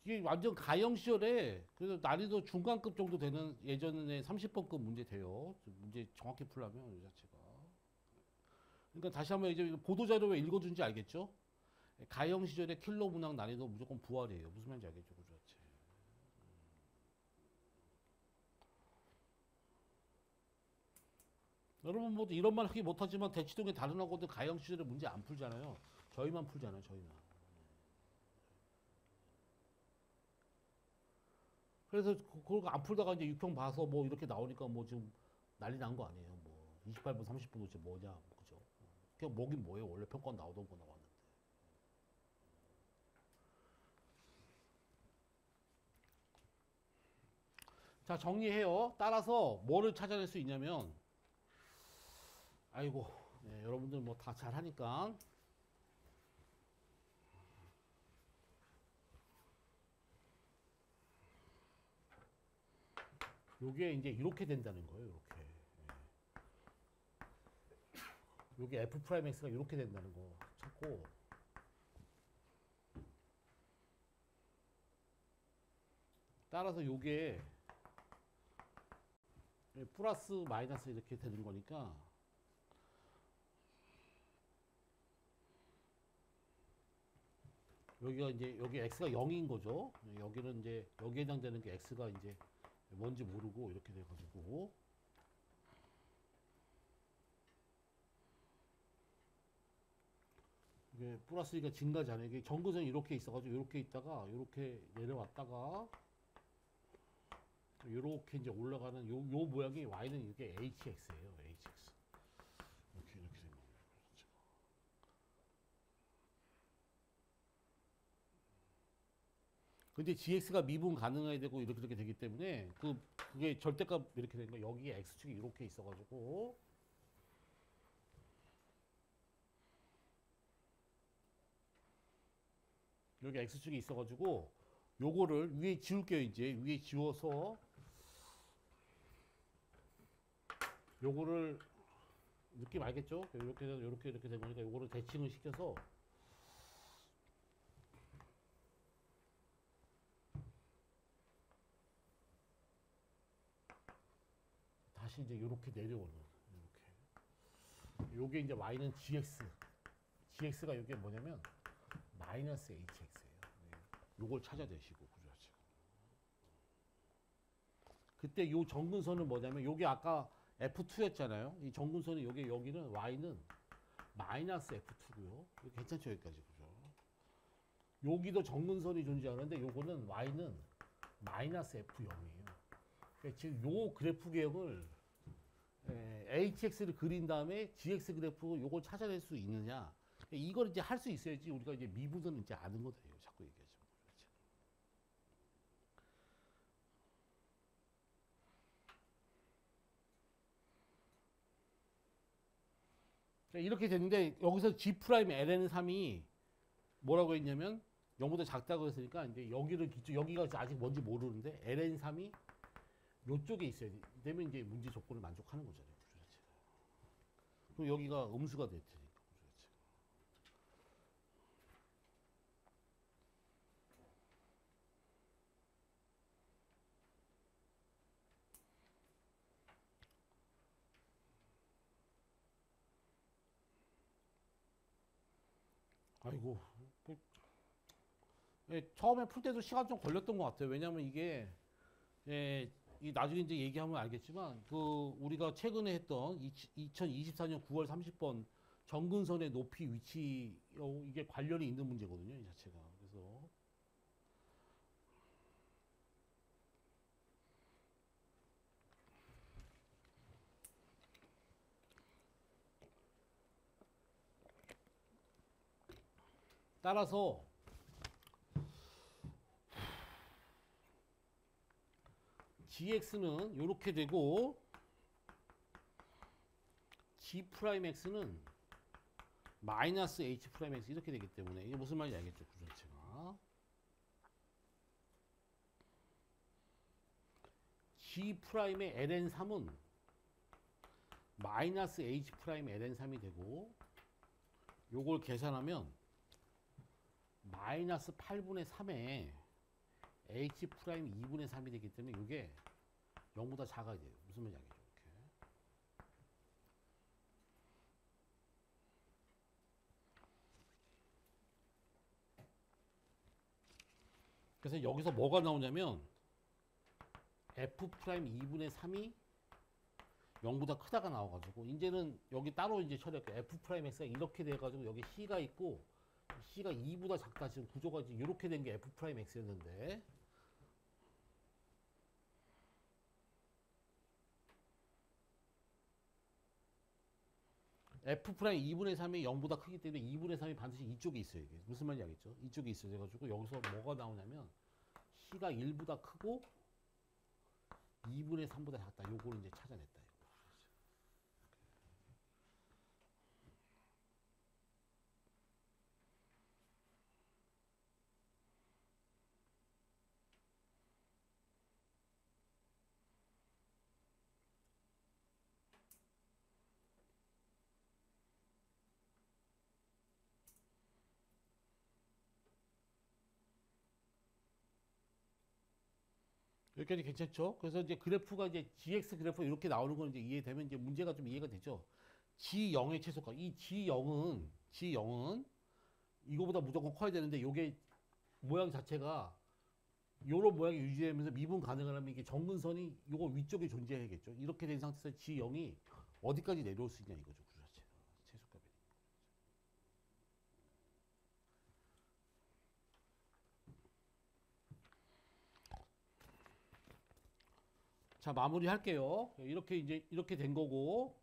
이게 완전 가형 시절에 그래서 난이도 중간급 정도 되는 예전에 30번급 문제 돼요. 문제 정확히 풀려면 이 자체가. 그러니까 다시 한번 이제 보도자료 왜 읽어준지 알겠죠? 가형 시절에 킬러 문항 난이도 무조건 부활이에요. 무슨 말인지 알겠죠? 그 자체. 여러분 모두 이런 말 하기 못하지만 대치동의 다른 학원들 가형 시절에 문제 안 풀잖아요. 저희만 풀잖아요. 저희만. 그래서 그걸 안 풀다가 이제 6평 봐서 뭐 이렇게 나오니까 뭐 지금 난리 난 거 아니에요. 뭐 28분, 30분 도대체 뭐냐, 그죠? 그냥 뭐긴 뭐예요. 원래 평가원 나오던 거 나왔는데. 자, 정리해요. 따라서 뭐를 찾아낼 수 있냐면, 아이고, 네, 여러분들 뭐 다 잘하니까. 요게 이제 이렇게 된다는 거예요. 이렇게. 요게 F 프라임 X가 이렇게 된다는 거 찾고, 따라서 요게 플러스 마이너스 이렇게 되는 거니까 여기가 이제 여기 x가 0인 거죠. 여기는 이제 여기에 해당되는 게 x가 이제 뭔지 모르고 이렇게 돼 가지고 이게 플러스니까 증가잖아요. 이게 정근선이 이렇게 있어가지고 이렇게 있다가 이렇게 내려왔다가 이렇게 이제 올라가는 요 모양이 Y는 이게 HX예요. HX. 이렇게 된 겁니다. 그렇죠. 근데 GX가 미분 가능해야 되고 이렇게 되기 때문에 그게 절대값 이렇게 된 거 여기에 X축이 이렇게 있어가지고 여기 X축이 있어가지고 요거를 위에 지울게요. 이제 위에 지워서 요거를 느낌 알겠죠? 이렇게 된 거니까 요거를 대칭을 시켜서 다시 이제 이렇게 내려오는 이렇게 요게 이제 Y는 GX가 이게 뭐냐면 마이너스 HX예요. 네. 요걸 찾아내시고 그래야지. 그때 요 정근선은 뭐냐면 요게 아까 F2였잖아요. 이 정근선은 요게 여기는 Y는 마이너스 F2고요. 괜찮죠 여기까지 그죠? 여기도 정근선이 존재하는데 요거는 Y는 마이너스 F0이에요. 그러니까 지금 요 그래프 개형을 HX를 그린 다음에 GX 그래프 요걸 찾아낼 수 있느냐? 이걸 이제 할 수 있어야지 우리가 이제 미분은 이제 아는 거다 이거 자꾸 얘기하죠. 이렇게 됐는데 여기서 G 프라임 LN3이 뭐라고 했냐면 0보다 작다고 했으니까 이제 여기가 아직 뭔지 모르는데 LN3이 요쪽에 있어야 되면 이제 문제 조건을 만족하는 거잖아요. 그럼 여기가 음수가 될 테니까. 아이고. 처음에 풀 때도 시간 좀 걸렸던 것 같아요. 왜냐면 이게 이 나중에 이제 얘기하면 알겠지만 우리가 최근에 했던 2024년 9월 30번 정근선의 높이 위치 이게 관련이 있는 문제거든요. 이 자체가. 그래서 따라서 GX는 이렇게 되고 G'X는 마이너스 H'X 이렇게 되기 때문에 이게 무슨 말인지 알겠죠? 구조 자체가. G'의 LN3은 마이너스 H' LN3이 되고 요걸 계산하면 마이너스 8분의 3에 H' 2분의 3이 되기 때문에 이게 0보다 작아야 돼요. 무슨 말인지 알겠죠? 이렇게. 그래서 여기서 뭐가 나오냐면 F' 2분의 3이 0보다 크다가 나와가지고 이제는 여기 따로 이제 처리할게요. F'X가 이렇게 돼가지고 여기 C가 있고 C가 2보다 작다. 지금 구조가 지금 이렇게 된 게 F'X였는데 F' 2분의 3이 0보다 크기 때문에 2분의 3이 반드시 이쪽에 있어요. 이게 무슨 말인지 알겠죠? 이쪽에 있어야 돼가지고 여기서 뭐가 나오냐면 C가 1보다 크고 2분의 3보다 작다. 요거를 이제 찾아냈다. 여기까지 괜찮죠? 그래서 이제 그래프가 이제 GX 그래프 이렇게 나오는 건 이제 이해되면 이제 문제가 좀 이해가 되죠. G0의 최소값. 이 G0은 이거보다 무조건 커야 되는데 요게 모양 자체가 요런 모양이 유지되면서 미분 가능하려면 이게 정근선이 요거 위쪽에 존재해야겠죠. 이렇게 된 상태에서 G0이 어디까지 내려올 수 있냐 이거죠. 구조 자체가 최소값이. 자, 마무리 할게요. 이렇게 이제 이렇게 된 거고.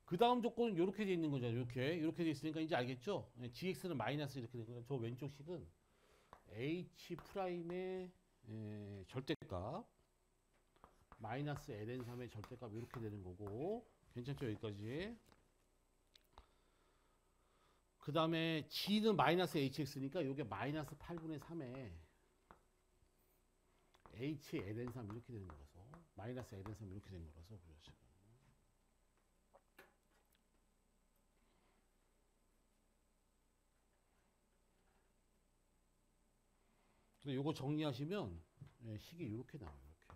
그 다음 조건은 이렇게 돼 있는 거죠. 이렇게 돼 있으니까 이제 알겠죠? gx는 마이너스 이렇게 되는 거죠. 저 왼쪽 식은 h 프라임의 절대값 마이너스 ln3의 절대값 이렇게 되는 거고. 괜찮죠? 여기까지. 그 다음에 g는 마이너스 hx니까 이게 마이너스 8분의 3에 h ln3 이렇게 되는 거라서 마이너스 ln3 이렇게 되는 거라서 그렇죠. 근데 요거 정리하시면 식이 이렇게 나와요. 이렇게.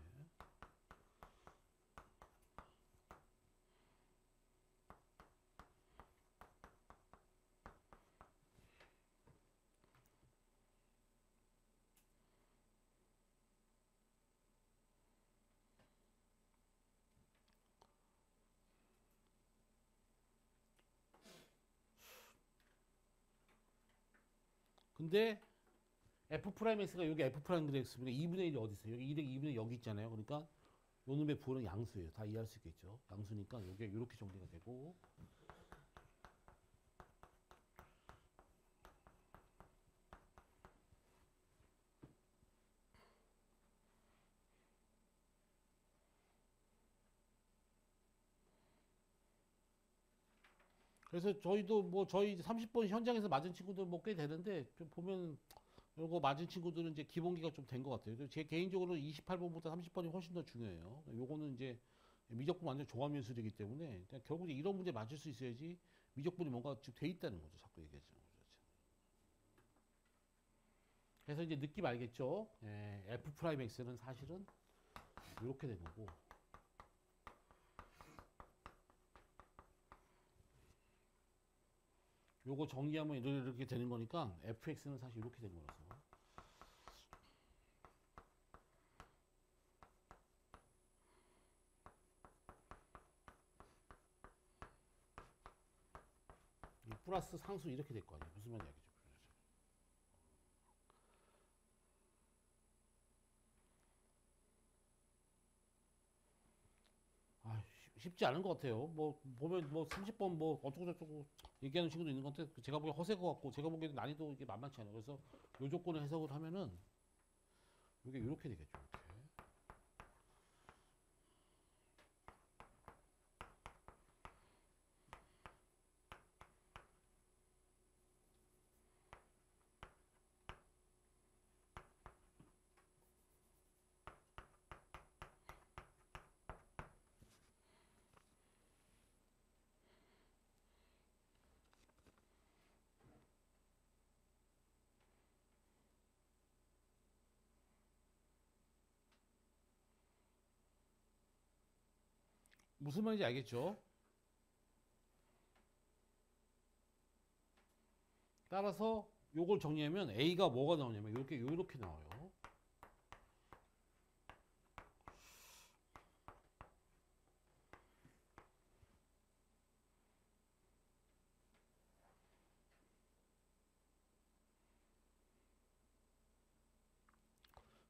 근데 f 프라임 x가 여기 f 프라임 x면 2분의 1이 어디 있어요? 여기 2분의 2분의 여기 있잖아요. 그러니까 요 놈의 부호는 양수예요. 다 이해할 수 있겠죠. 양수니까 요게 이렇게 정리가 되고. 그래서 저희도 뭐 저희 30번 현장에서 맞은 친구들 뭐 꽤 되는데 좀 보면 요거 맞은 친구들은 이제 기본기가 좀 된 것 같아요. 제 개인적으로 28번보다 30번이 훨씬 더 중요해요. 요거는 이제 미적분 완전 종합연술이기 때문에 결국 이런 문제 맞출 수 있어야지 미적분이 뭔가 쭉 돼 있다는 거죠. 자꾸 얘기하죠. 그래서 이제 느낌 알겠죠? f 프라임 x는 사실은 이렇게 된 거고. 요거 정리하면 이렇게 되는 거니까 fx는 사실 이렇게 된 거라서. 플러스 상수 이렇게 될 거 아니에요. 무슨 말인지 알겠죠? 아, 쉽지 않은 것 같아요. 뭐 보면 뭐 30번 뭐 어쩌고 저쩌고 얘기하는 친구도 있는 건데 제가 보기엔 허세 것 같고 제가 보기에는 난이도 이게 만만치 않아요. 그래서 요 조건을 해석을 하면은 이게 이렇게 되겠죠. 이렇게. 무슨 말인지 알겠죠? 따라서 요걸 정리하면 A가 뭐가 나오냐면 이렇게 나와요.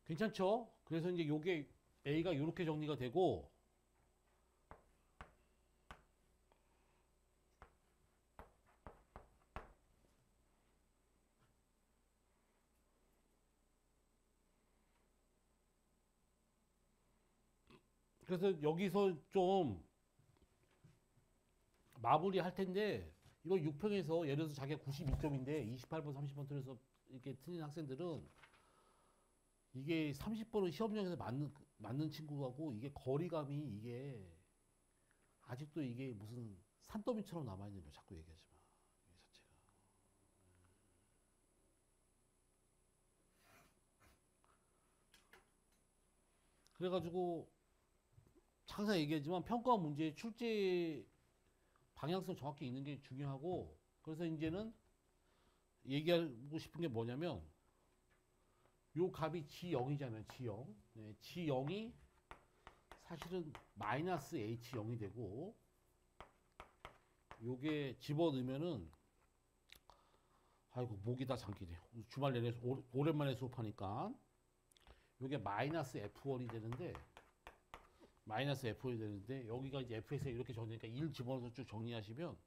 괜찮죠? 그래서 이제 요게 A가 이렇게 정리가 되고 그래서 여기서 좀 마무리 할 텐데 이거 6평에서 예를 들어서 자기가 92점인데 28번 30번 틀려서 이렇게 틀린 학생들은 이게 30번을 시험장에서 맞는 친구하고 이게 거리감이 이게 아직도 이게 무슨 산더미처럼 남아있는 거 자꾸 얘기하지 마. 이 자체가. 그래가지고 항상 얘기하지만 평가 문제의 출제 방향성 정확히 있는 게 중요하고 그래서 이제는 얘기하고 싶은 게 뭐냐면 요 값이 G0이잖아요. G0. 네, G0이 사실은 마이너스 H0이 되고 요게 집어넣으면은 아이고 목이 다 잠기네. 주말 내내 오랜만에 수업하니까 이게 마이너스 F1이 되는데 마이너스 F1이 되는데 여기가 이제 Fx에 이렇게 정리니까 1 집어넣어서 쭉 정리하시면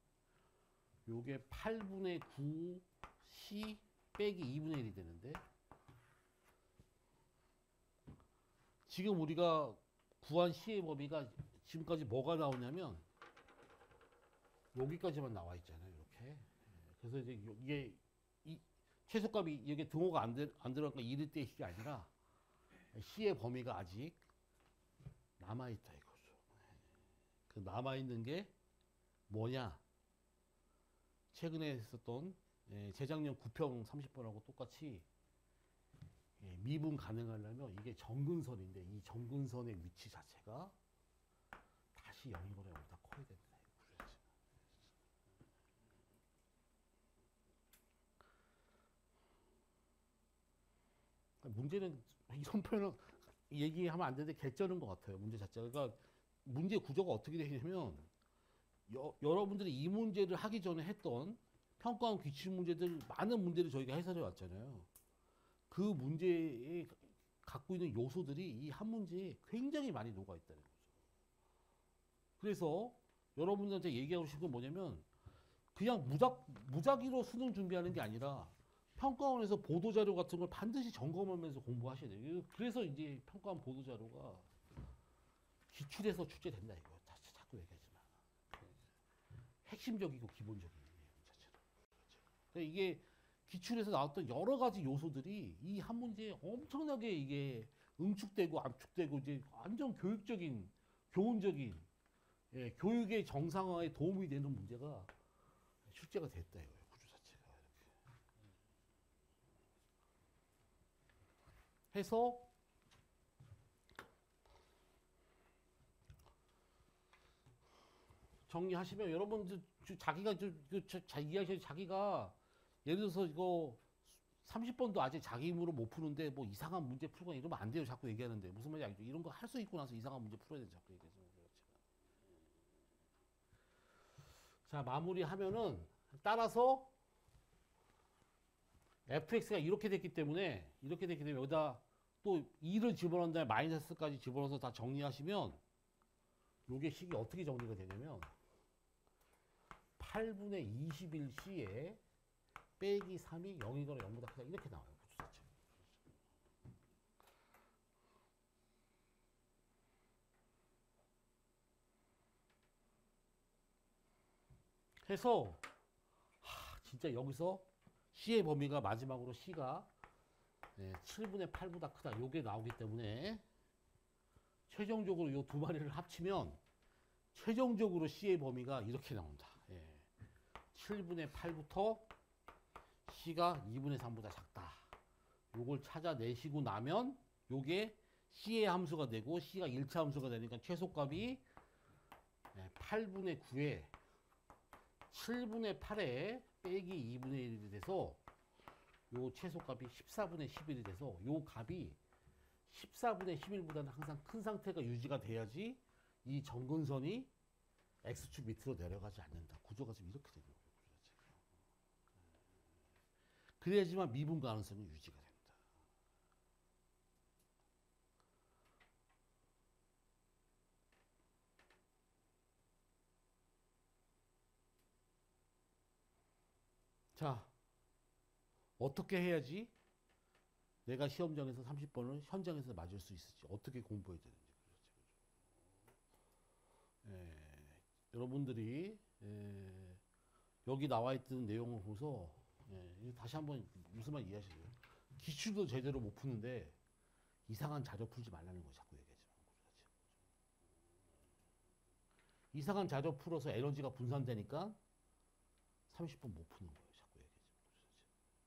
요게 8분의 9 C 빼기 2분의 1이 되는데 지금 우리가 구한 C의 범위가 지금까지 뭐가 나오냐면 여기까지만 나와 있잖아요. 이렇게. 그래서 이제 이게 이 최소값이 이게 등호가 안 들어가니까 1일 때 C가 아니라 C의 범위가 아직 남아있다 이거죠. 그 남아있는 게 뭐냐? 최근에 했었던 재작년 9평 30번하고 똑같이 미분 가능하려면 이게 정근선인데 이 정근선의 위치 자체가 다시 0이거나 여기다 커야 됩니다. 문제는 이런 표현은 얘기하면 안 되는데 개쩌는 것 같아요. 문제 자체가. 그러니까 문제 구조가 어떻게 되냐면 여러분들이 이 문제를 하기 전에 했던 평가원 기출 문제들 많은 문제를 저희가 해설해 왔잖아요. 그 문제에 갖고 있는 요소들이 이 한 문제에 굉장히 많이 녹아 있다는 거죠. 그래서 여러분들한테 얘기하고 싶은 건 뭐냐면 그냥 무작위로 수능 준비하는 게 아니라 평가원에서 보도자료 같은 걸 반드시 점검하면서 공부하셔야 돼요. 그래서 이제 평가원 보도자료가 기출에서 출제된다 이거예요. 자꾸 얘기하지만 핵심적이고 기본적인 내용 자체로. 그러니까 이게 기출에서 나왔던 여러 가지 요소들이 이 한 문제에 엄청나게 이게 응축되고 압축되고 이제 완전 교육적인, 교훈적인 교육의 정상화에 도움이 되는 문제가 출제가 됐다 이거예요. 구조 자체가 이렇게. 해서 정리하시면 여러분들 자기가 자기가 예를 들어서 이거 30번도 아직 자기 힘으로 못 푸는데 뭐 이상한 문제 풀거나 이러면 안 돼요. 자꾸 얘기하는데 무슨 말인지 알죠? 이런 거 할 수 있고 나서 이상한 문제 풀어야 돼. 자꾸 얘기해서. 자, 마무리하면은 따라서 fx가 이렇게 됐기 때문에 여기다 또 2를 집어넣은 다음에 마이너스까지 집어넣어서 다 정리하시면 요게 식이 어떻게 정리가 되냐면 8분의 21c에 빼기 3이 0이거나 0보다 크다 이렇게 나와요. 구조 자체. 해서 진짜 여기서 C의 범위가 마지막으로 C가 7분의 8보다 크다. 요게 나오기 때문에 최종적으로 요 두 마리를 합치면 최종적으로 C의 범위가 이렇게 나온다. 7분의 8부터 C가 2분의 3보다 작다. 요걸 찾아내시고 나면 요게 C의 함수가 되고 C가 1차 함수가 되니까 최소값이 8분의 9에 7분의 8에 빼기 2분의 1이 돼서 요 최소값이 14분의 11이 돼서 요 값이 14분의 11보다는 항상 큰 상태가 유지가 돼야지 이 정근선이 X축 밑으로 내려가지 않는다. 구조가 좀 이렇게 되는 거예요. 그래야지만 미분 가능성이 유지가 됩니다. 자, 어떻게 해야지 내가 시험장에서 30번을 현장에서 맞을 수 있을지 어떻게 공부해야 되는지. 여러분들이 여기 나와 있던 내용을 보면서 다시 한번 무슨 말 이해하시죠? 기출도 제대로 못 푸는데 이상한 자료 풀지 말라는 거 자꾸 얘기하지 마. 이상한 자료 풀어서 에너지가 분산되니까 30분 못 푸는 거예요.